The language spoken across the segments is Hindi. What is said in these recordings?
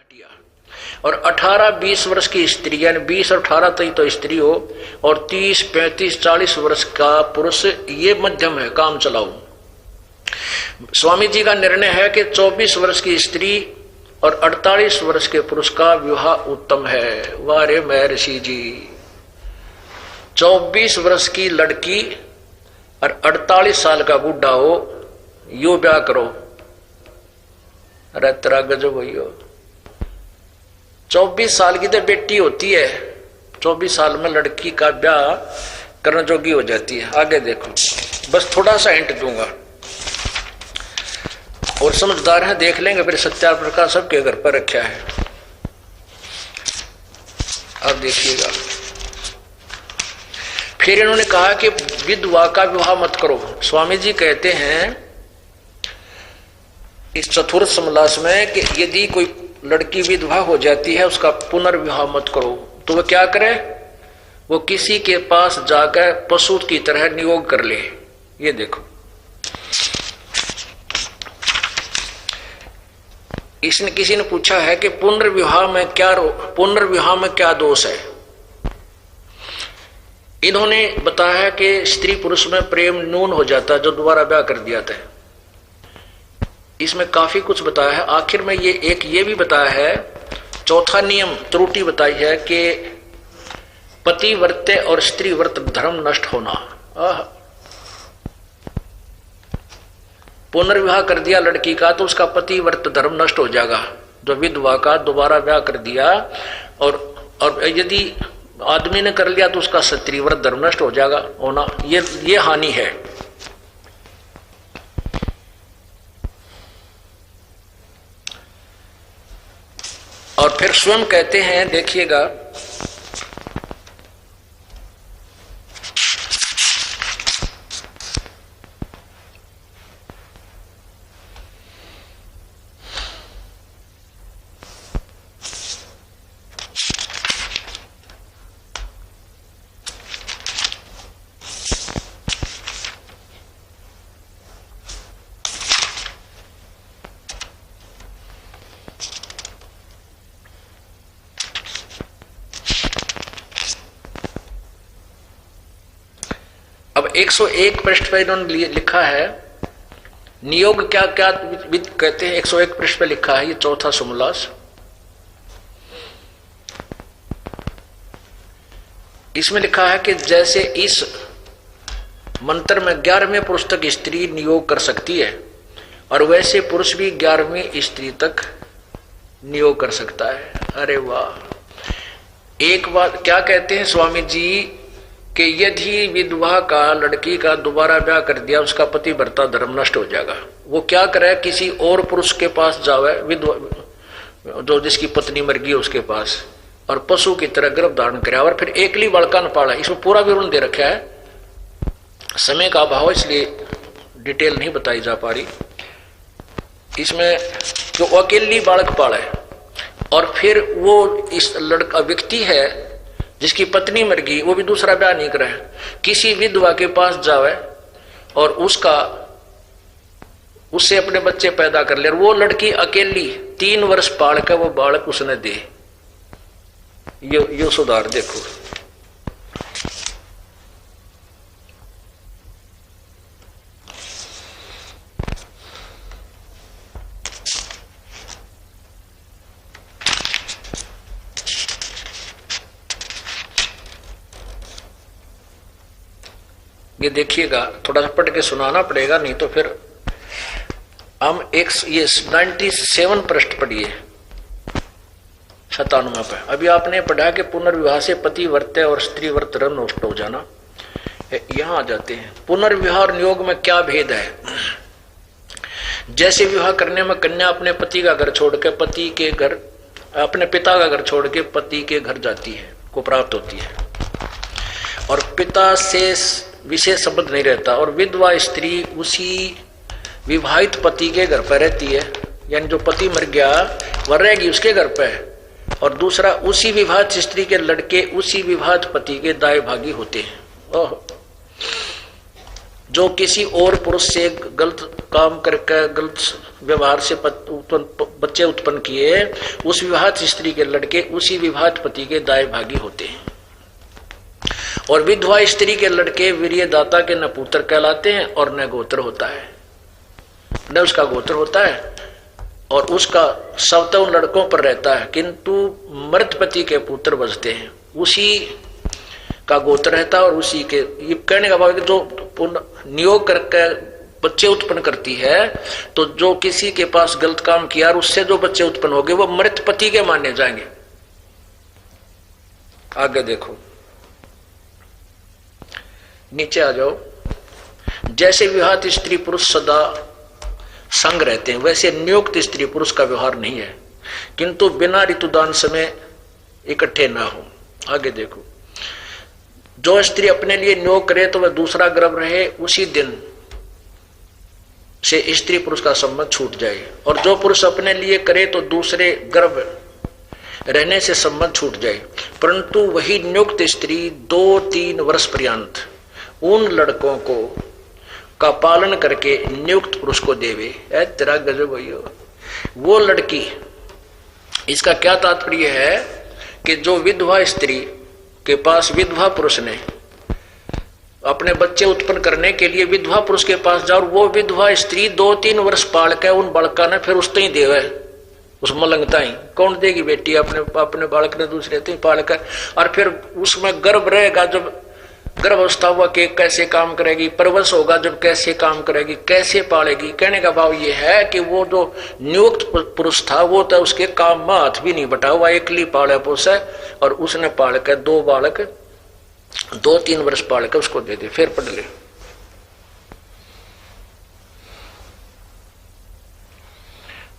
घटिया। और 18-20 वर्ष की स्त्री, यानी 20 और 18 तक तो स्त्री हो, और 30-35-40 वर्ष का पुरुष, ये मध्यम है, काम चलाओ। स्वामी जी का निर्णय है कि 24 वर्ष की स्त्री और 48 वर्ष के पुरुष का विवाह उत्तम है। वाह रे महर्षि जी, 24 वर्ष की लड़की और 48 साल का बूढ़ा हो, यो ब्याह करो। अरे तेरा गजब भैया, 24 साल की तो बेटी होती है, 24 साल में लड़की का ब्याह करने जोगी हो जाती है। आगे देखो, बस थोड़ा सा हिंट दूंगा और समझदार हैं देख लेंगे, फिर सत्याग्रह का सबके घर पर रखा है। अब देखिएगा, फिर इन्होंने कहा कि विधवा का विवाह मत करो। स्वामी जी कहते हैं इस चतुर्थ समलास में कि यदि कोई लड़की विधवा हो जाती है, उसका पुनर्विवाह मत करो। तो वो क्या करे, वो किसी के पास जाकर पशु की तरह नियोग कर ले। ये देखो, इसने किसी ने पूछा है कि पुनर्विवाह में क्या दोष है। इन्होंने बताया कि स्त्री पुरुष में प्रेम न्यून हो जाता है जो दोबारा ब्याह कर दिया था। इसमें काफी कुछ बताया है। आखिर में ये भी बताया है, चौथा नियम त्रुटि बताई है कि पति वर्त और स्त्री वर्त धर्म नष्ट होना। पुनर्विवाह कर दिया लड़की का तो उसका पति वर्त धर्म नष्ट हो जाएगा। जो विधवा का दोबारा ब्याह कर दिया, और यदि आदमी ने कर लिया तो उसका स्त्री वर्त धर्म नष्ट हो जाएगा होना, ये हानि है। और फिर स्वयं कहते हैं, देखिएगा, अब 101 पृष्ठ पर इन्होंने लिखा है नियोग क्या क्या कहते हैं। 101 पृष्ठ पर लिखा है, ये चौथा समलास। इसमें लिखा है कि जैसे इस मंत्र में 11वें पुरुष तक स्त्री नियोग कर सकती है, और वैसे पुरुष भी 11वीं स्त्री तक नियोग कर सकता है। अरे वाह, एक बात क्या कहते हैं स्वामी जी कि यदि विधवा का लड़की का दोबारा ब्याह कर दिया, उसका पति भरता धर्म नष्ट हो जाएगा। वो क्या करे, किसी और पुरुष के पास जावे, विधवा जो जिसकी पत्नी मर गई उसके पास, और पशु की तरह गर्भ धारण करे, और फिर एकली बालका न पाला। इसमें पूरा विवरण दे रखा है। समय का अभाव इसलिए डिटेल नहीं बताई जा पा रही। इसमें जो अकेली बालक पाले, और फिर वो इस लड़का व्यक्ति है जिसकी पत्नी मर गई, वो भी दूसरा ब्याह नहीं करे, किसी विधवा के पास जावे और उससे अपने बच्चे पैदा कर ले, और वो लड़की अकेली 3 वर्ष पाल कर वो बालक उसने दे। यो सुधार देखो। ये देखिएगा, थोड़ा सा पढ़ के सुनाना पड़ेगा, नहीं तो फिर हम ये 97 पृष्ठ पढ़िए, 97 पे। अभी आपने पढ़ा कि पुनर्विवाह से पति वर्त और स्त्री वर्त धर्म नष्ट हो जाना। यहां आ जाते हैं, पुनर्विवाह और नियोग में क्या भेद है। जैसे विवाह करने में कन्या अपने पति का घर छोड़ के पति के घर, अपने पिता का घर छोड़ के पति के घर जाती है, को प्राप्त होती है, और पिता से विशेष संबंध नहीं रहता, और विधवा स्त्री उसी विवाहित पति के घर पर रहती है, यानी जो पति मर गया वह रहेगी उसके घर पर, और दूसरा उसी विवाहित स्त्री के लड़के उसी विवाहित पति के दाएं भागी होते हैं। ओह, जो किसी और पुरुष से गलत काम करके गलत व्यवहार से बच्चे उत्पन्न किए, उस विवाहित स्त्री के लड़के उसी विवाहित पति के दाएं भागी होते हैं। और विधवा स्त्री के लड़के वीर्यदाता के न पुत्र कहलाते हैं और न गोत्र होता है, न उसका गोत्र होता है, और उसका सब तो उन लड़कों पर रहता है, किंतु मृत पति के पुत्र बचते हैं, उसी का गोत्र रहता है। और उसी के, ये कहने का भाव है कि जो नियोग करके बच्चे उत्पन्न करती है, तो जो किसी के पास गलत काम किया और उससे जो बच्चे उत्पन्न हो गए वो मृत पति के माने जाएंगे। आगे देखो, नीचे आ जाओ। जैसे विवाहित स्त्री पुरुष सदा संग रहते हैं, वैसे नियुक्त स्त्री पुरुष का व्यवहार नहीं है, किंतु बिना ऋतुदान समय इकट्ठे ना हो। आगे देखो, जो स्त्री अपने लिए नियोग करे तो वह दूसरा गर्भ रहे, उसी दिन से स्त्री पुरुष का संबंध छूट जाए, और जो पुरुष अपने लिए करे तो दूसरे गर्भ रहने से संबंध छूट जाए। परंतु वही नियुक्त स्त्री 2-3 वर्ष पर्यंत उन लड़कों को का पालन करके नियुक्त पुरुष को देवे। तेरा गजब भैया, वो लड़की, इसका क्या तात्पर्य है कि जो विधवा स्त्री के पास विधवा पुरुष ने अपने बच्चे उत्पन्न करने के लिए विधवा पुरुष के पास जाओ, वो विधवा स्त्री 2-3 वर्ष पाल के उन बालका ने फिर उसते ही देवे, उस मलंगता ही कौन देगी बेटी अपने बालक ने दूसरे ते पाल कर, और फिर उसमें गर्भ रहेगा, जब गर्भावस्था हुआ कि कैसे काम करेगी, परवश होगा जब कैसे काम करेगी, कैसे पालेगी। कहने का भाव ये है कि वो जो नियुक्त पुरुष था वो तो उसके काम में हाथ भी नहीं बटा हुआ, एकली पाले पोसे, और उसने पाल कर 2 बालक 2-3 वर्ष पाल कर उसको दे दे। फिर पढ़ ले,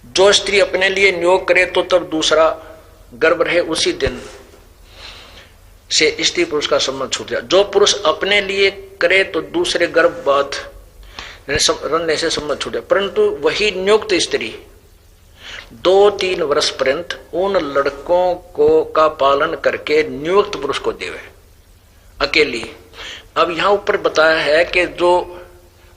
जो स्त्री अपने लिए नियोग करे तो तब दूसरा गर्भ रहे, उसी दिन से स्त्री पुरुष का संबंध छूट जाए। जो पुरुष अपने लिए करे तो दूसरे गर्भ बाद रहने से संबंध छूट जाए, परंतु वही नियुक्त स्त्री 2-3 वर्ष पर्यंत उन लड़कों को का पालन करके नियुक्त पुरुष को देवे अकेली। अब यहां ऊपर बताया है कि जो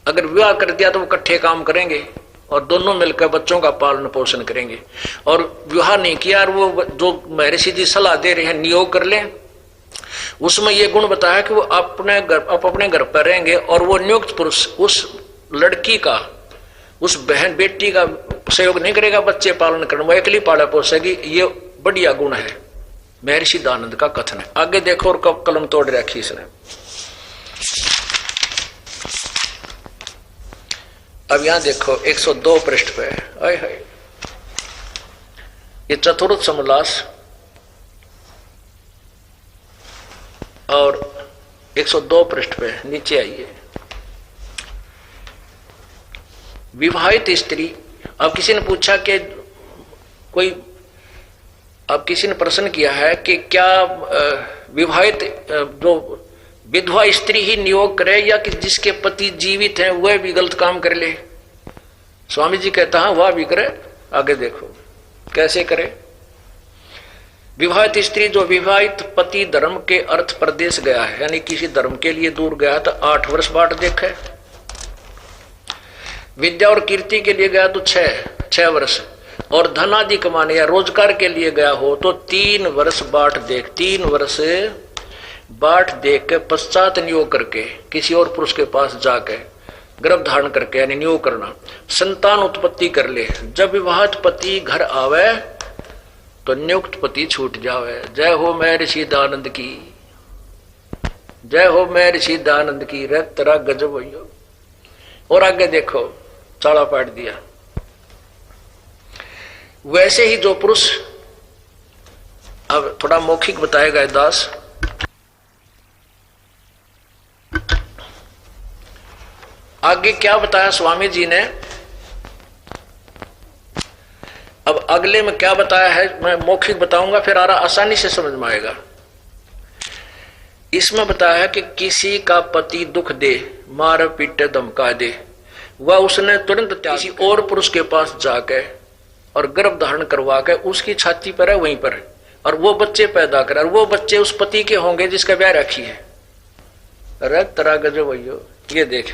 अगर विवाह कर दिया तो वो इकट्ठे काम करेंगे और दोनों मिलकर बच्चों का पालन पोषण करेंगे, और विवाह नहीं किया और वो जो महर्षि जी सलाह दे रहे हैं नियोग कर लें, उसमें ये गुण बताया कि वो अपने घर पर रहेंगे और वो नियुक्त पुरुष उस लड़की का, उस बहन बेटी का सहयोग नहीं करेगा बच्चे पालन करने, वो अकेली पाला पोसेगी। ये बढ़िया गुण है, महर्षि दानंद का कथन है। आगे देखो, और कब कलम तोड़ रखी इसने। अब यहां देखो 102 पृष्ठ पे, आए हाय, ये चतुर्थ समास और 102 पृष्ठ पे नीचे आइए। विवाहित स्त्री, अब किसी ने पूछा कि अब किसी ने प्रश्न किया है कि क्या विवाहित जो विधवा स्त्री ही नियोग करे या कि जिसके पति जीवित हैं वह भी गलत काम कर ले? स्वामी जी कहता है वह भी करे। आगे देखो कैसे करे। विवाहित स्त्री जो विवाहित पति धर्म के अर्थ प्रदेश गया है, यानी किसी धर्म के लिए दूर गया तो 8 वर्ष बाट देखे, विद्या और कीर्ति के लिए गया तो 6 वर्ष, और धन आदि कमाने या रोजगार के लिए गया हो तो 3 वर्ष बाट देख, 3 वर्ष बाट देख के पश्चात नियोग करके किसी और पुरुष के पास जाके गर्भ धारण करके यानी नियोग करना, संतान उत्पत्ति कर ले। जब विवाहित पति घर आवे तो नियुक्त पति छूट जावे। जय हो महर्षि दानंद की, जय हो महर्षि दानंद की। रे तेरा गजब हो। और आगे देखो, चाला पाट दिया। वैसे ही जो पुरुष, अब थोड़ा मौखिक बताएगा दास, आगे क्या बताया स्वामी जी ने, अब अगले में क्या बताया है मैं मौखिक बताऊंगा, फिर आसानी से समझ में आएगा। इसमें बताया है कि किसी का पति दुख दे, मार पीटे धमका दे, वह उसने तुरंत किसी और पुरुष के पास जाके और गर्भ धारण करवा के उसकी छाती पर है वहीं पर, और वो बच्चे पैदा करे, और वो बच्चे उस पति के होंगे जिसका ब्याह रखी है। अरे तरा गजब भैया, ये देख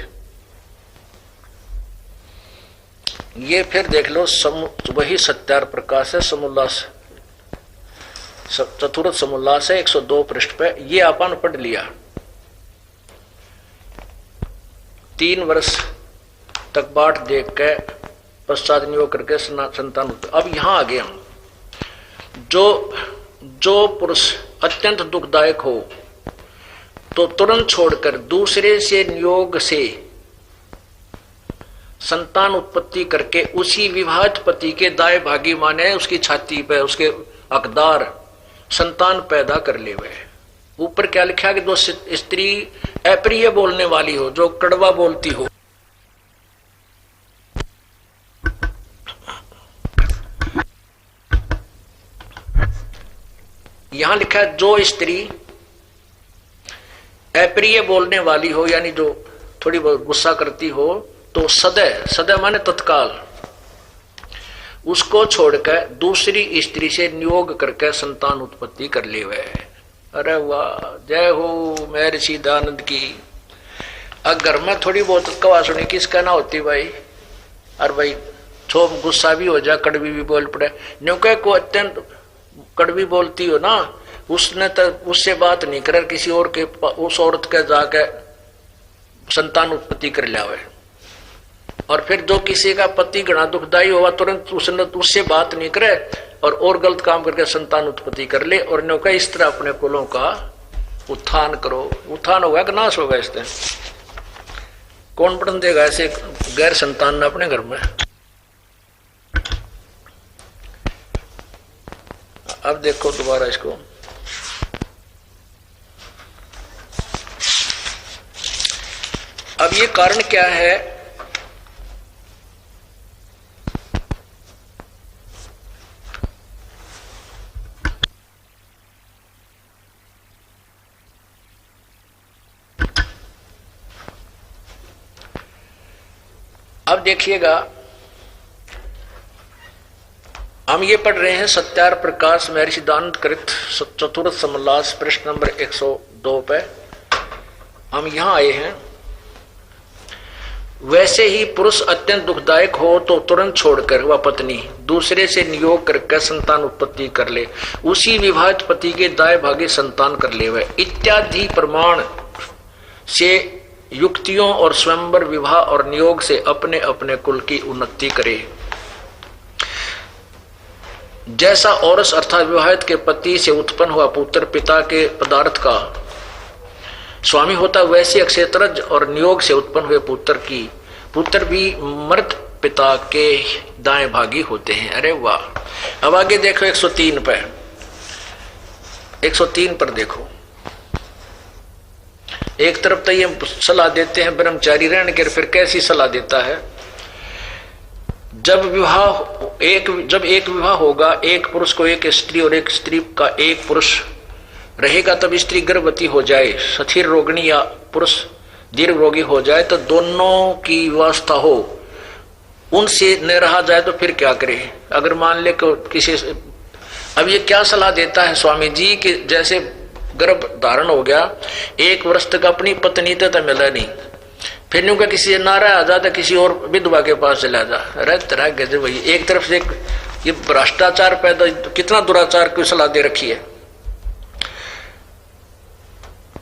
ये फिर देख लो वही सत्यार प्रकाश है, समोल्लास चतुर्थ समोल्लास है 102 पृष्ठ पे। ये अपन पढ़ लिया। 3 वर्ष तक बाट देख के पश्चात नियोग करके संतान। अब यहां आ गए हम। जो पुरुष अत्यंत दुखदायक हो तो तुरंत छोड़कर दूसरे से नियोग से संतान उत्पत्ति करके उसी विवाहित पति के दाएं भागी माने उसकी छाती पे उसके हकदार संतान पैदा कर ले हुए। ऊपर क्या लिखा कि जो स्त्री अप्रिय बोलने वाली हो, जो कड़वा बोलती हो, यहां लिखा है जो स्त्री अप्रिय बोलने वाली हो, यानी जो थोड़ी बहुत गुस्सा करती हो, तो सदैव माने तत्काल उसको छोड़कर दूसरी स्त्री से नियोग करके संतान उत्पत्ति कर ले हुए। अरे वाह, जय हो महर्षि दयानंद की। अगर मैं थोड़ी बहुत कवा सुनी किसका ना होती भाई। और भाई छो गुस्सा भी हो जाए, कड़वी भी बोल पड़े, न्योके को अत्यंत कड़वी बोलती हो ना, उसने तो उससे बात नहीं कर किसी और के उस औरत के जाके संतान उत्पत्ति कर लिया हुआ। और फिर जो किसी का पति घना दुखदायी हुआ तुरंत उसने उससे बात नहीं करे और गलत काम करके संतान उत्पत्ति कर ले। और नौका इस तरह अपने कुलों का उत्थान करो। उत्थान होगा कि नाश होगा? इस तरह कौन पढ़न देगा ऐसे गैर संतान ने अपने घर में? अब देखो दोबारा इसको। अब ये कारण क्या है? अब देखिएगा, हम ये पढ़ रहे हैं सत्यार प्रकाश महर्षि दयानंद कृत चतुर्थ समोल्लास पृष्ठ नंबर 102 पे हम यहां आए हैं। वैसे ही पुरुष अत्यंत दुखदायक हो तो तुरंत छोड़कर वह पत्नी दूसरे से नियोग करके संतान उत्पत्ति कर ले, उसी विवाहित पति के दाएं भागे संतान कर ले वह इत्यादि प्रमाण से युक्तियों और स्वयंवर विवाह और नियोग से अपने अपने कुल की उन्नति करे। जैसा औरस अर्थात विवाहित के पति से उत्पन्न हुआ पुत्र पिता के पदार्थ का स्वामी होता, वैसे अक्षेत्रज और नियोग से उत्पन्न हुए पुत्र भी मृत पिता के दाएं भागी होते हैं। अरे वाह। अब आगे देखो 103 पे, 103 पर देखो। एक तरफ तो ये सलाह देते हैं ब्रह्मचारी रहने के, फिर कैसी सलाह देता है? जब एक विवाह होगा, एक पुरुष को एक स्त्री और एक स्त्री का एक पुरुष रहेगा, तब स्त्री गर्भवती हो जाए, स्थिर रोगिणी या पुरुष दीर्घ रोगी हो जाए, तो दोनों की व्यवस्था हो, उनसे न रहा जाए तो फिर क्या करे? अगर मान ले किसी, अब ये क्या सलाह देता है स्वामी जी कि जैसे गर्भ धारण हो गया, 1 वर्ष तक अपनी पत्नी तो मिला नहीं, फिर न्यू का किसी नारा आ जाता, किसी और विधवा के पास चला जा। अरे तरह गजब भाई, एक तरफ से ये भ्रष्टाचार पैदा, कितना दुराचार की सलाह दे रखी है।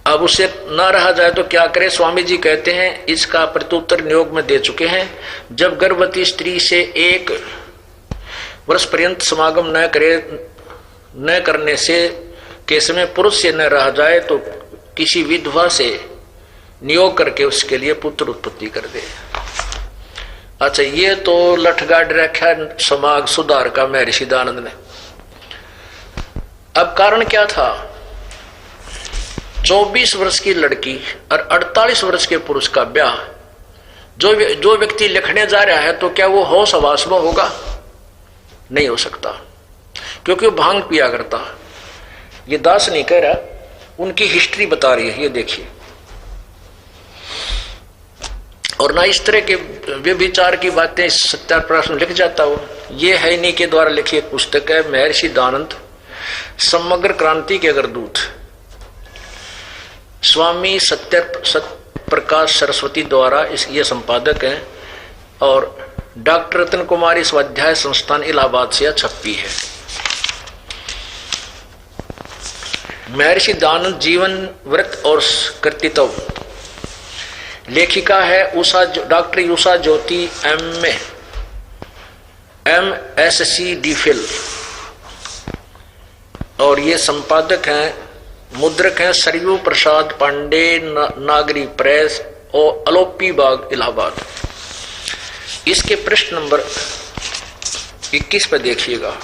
अब उससे ना रहा जाए तो क्या करे? स्वामी जी कहते हैं इसका प्रत्युत्तर नियोग में दे चुके हैं। जब गर्भवती स्त्री से 1 वर्ष पर्यंत समागम न करने से के समय पुरुष से न रहा जाए तो किसी विधवा से नियोग करके उसके लिए पुत्र उत्पत्ति कर दे। अच्छा, ये तो लठगाड़ रखा समाज सुधार का महर्षि दयानंद ने। अब कारण क्या था? 24 वर्ष की लड़की और 48 वर्ष के पुरुष का ब्याह जो व्यक्ति लिखने जा रहा है, तो क्या वो होश हवास में होगा? नहीं हो सकता, क्योंकि वो भांग पिया करता। ये दास नहीं कह रहा, उनकी हिस्ट्री बता रही है, ये देखिए। और ना इस तरह के व्यभिचार की बातें सत्यार प्रकाश में लिख जाता हो। ये है नहीं के द्वारा लिखी एक पुस्तक है महर्षि दयानंद समग्र क्रांति के अग्रदूत, स्वामी सत्य प्रकाश सरस्वती द्वारा ये संपादक हैं। और डॉक्टर रतन कुमारी स्वाध्याय संस्थान इलाहाबाद से छपी है। महर्षि दयानंद जीवन व्रत और कर्तृत्व, लेखिका है डॉक्टर उषा ज्योति MSc DPhil, और ये संपादक हैं, मुद्रक हैं सरयू प्रसाद पांडे, नागरी प्रेस और अलोपी बाग इलाहाबाद। इसके प्रश्न नंबर 21 पर देखिएगा।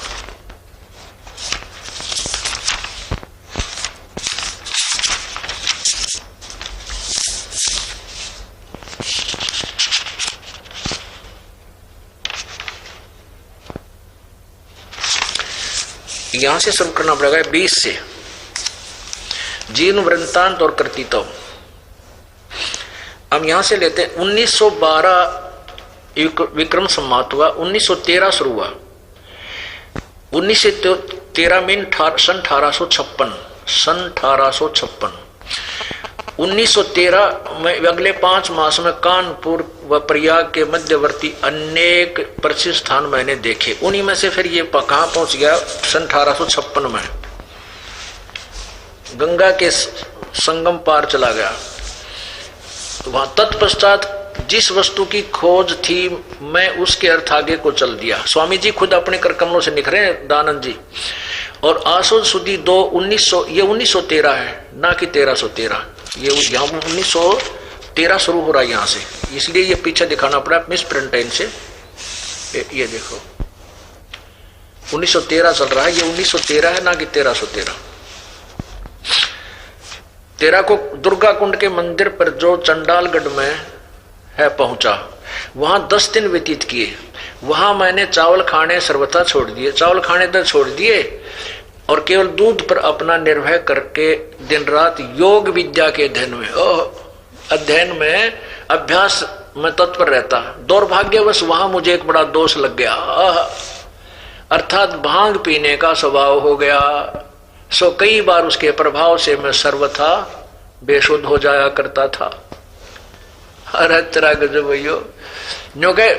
यहां से शुरू करना पड़ेगा 20 से। जीवन वृत्तांत और कर्तृत्व। हम यहां से लेते हैं 1912 विक्रम संवत हुआ, 1913 शुरू हुआ, 1913 में सन 1856 1913 में अगले 5 मास में कानपुर व प्रयाग के मध्यवर्ती अनेक प्रसिद्ध स्थान मैंने देखे। उन्हीं में से फिर ये कहां पहुंच गया, सन 1856 में गंगा के संगम पार चला गया। तो वहां तत्पश्चात जिस वस्तु की खोज थी मैं उसके अर्थ आगे को चल दिया। स्वामी जी खुद अपने कर कमलों से निखरे हैं, दानंद जी। और आसोद सुदी 1900, ये 1913 है ना कि 1313। ये यहाँ 1913 शुरू हो रहा है यहाँ से, इसलिए ये पीछे दिखाना पड़ा मिस प्रिंटाइन से। ये देखो 1913 चल रहा है, ये 1913 है ना कि 1313। 13 को दुर्गा कुंड के मंदिर पर जो चंडालगढ़ में है पहुंचा, वहां 10 दिन व्यतीत किए। वहां मैंने चावल खाने सर्वथा छोड़ दिए, चावल खाने तो छोड़ दिए और केवल दूध पर अपना निर्भय करके दिन रात योग विद्या के अध्ययन में अभ्यास में तत्पर रहता। दुर्भाग्यवश वहां मुझे एक बड़ा दोष लग गया, अर्थात भांग पीने का स्वभाव हो गया। सो कई बार उसके प्रभाव से मैं सर्वथा बेशुद्ध हो जाया करता था। अरे तेरा गजब भैया, न्यो के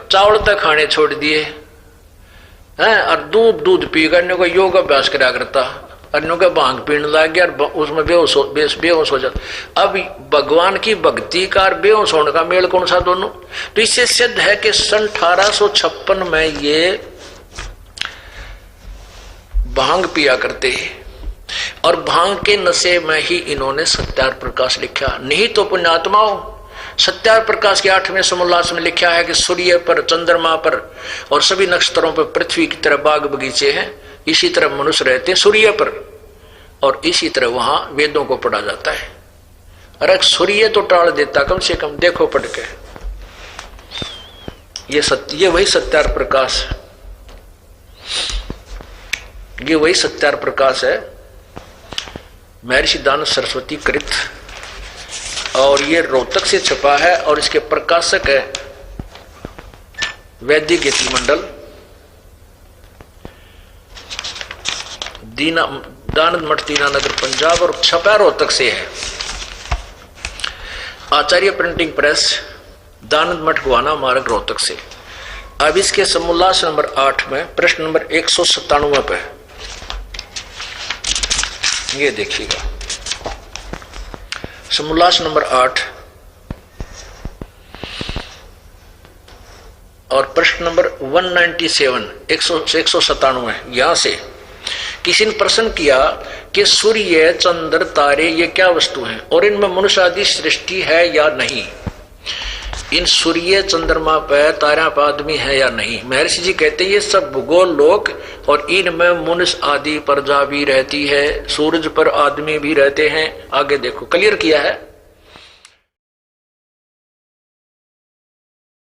चावल तक खाने छोड़ दिए हैं और दूध पीकर न्यो का योग अभ्यास करा करता, और न्यो के भांग पीने लग गया और उसमें बेहोश हो जाता। अब भगवान की भक्ति का बेहोश होने का मेल कौन सा दोनों? तो इससे सिद्ध है कि सन 1856 में ये भांग पिया करते और भांग के नशे में ही इन्होंने सत्यार प्रकाश लिखा। नहीं तो पुण्यात्माओं, सत्यार प्रकाश के 8वें समोल्लास में लिखा है कि सूर्य पर, चंद्रमा पर और सभी नक्षत्रों पर पृथ्वी की तरह बाग बगीचे हैं, इसी तरह मनुष्य रहते हैं सूर्य पर, और इसी तरह वहां वेदों को पढ़ा जाता है। अरे सूर्य तो टाल देता, कम से कम देखो पढ़ के। ये वही सत्यार प्रकाश, ये वही सत्यार प्रकाश है, महर्षि दयानंद सरस्वती कृत, और ये रोहतक से छपा है और इसके प्रकाशक है वैदिक गीति मंडल, दयानंद मठ दीनानगर पंजाब, और छपा रोहतक से है। आचार्य प्रिंटिंग प्रेस, दयानंद मठ गुहाना मार्ग रोहतक से। अब इसके समोल्लास नंबर 8 में प्रश्न नंबर 197 पे ये देखिएगा, समोल्लास नंबर 8 और प्रश्न नंबर 197 197 यहां से किसी ने प्रश्न किया कि सूर्य, चंद्र, तारे ये क्या वस्तु हैं और इनमें मनुष्य आदि सृष्टि है या नहीं? इन सूर्य, चंद्रमा पर, तारा पर आदमी है या नहीं? महर्षि जी कहते हैं ये सब भूगोल लोक, और इनमें मनुष्य आदि प्रजा भी रहती है, सूरज पर आदमी भी रहते हैं। आगे देखो, क्लियर किया है।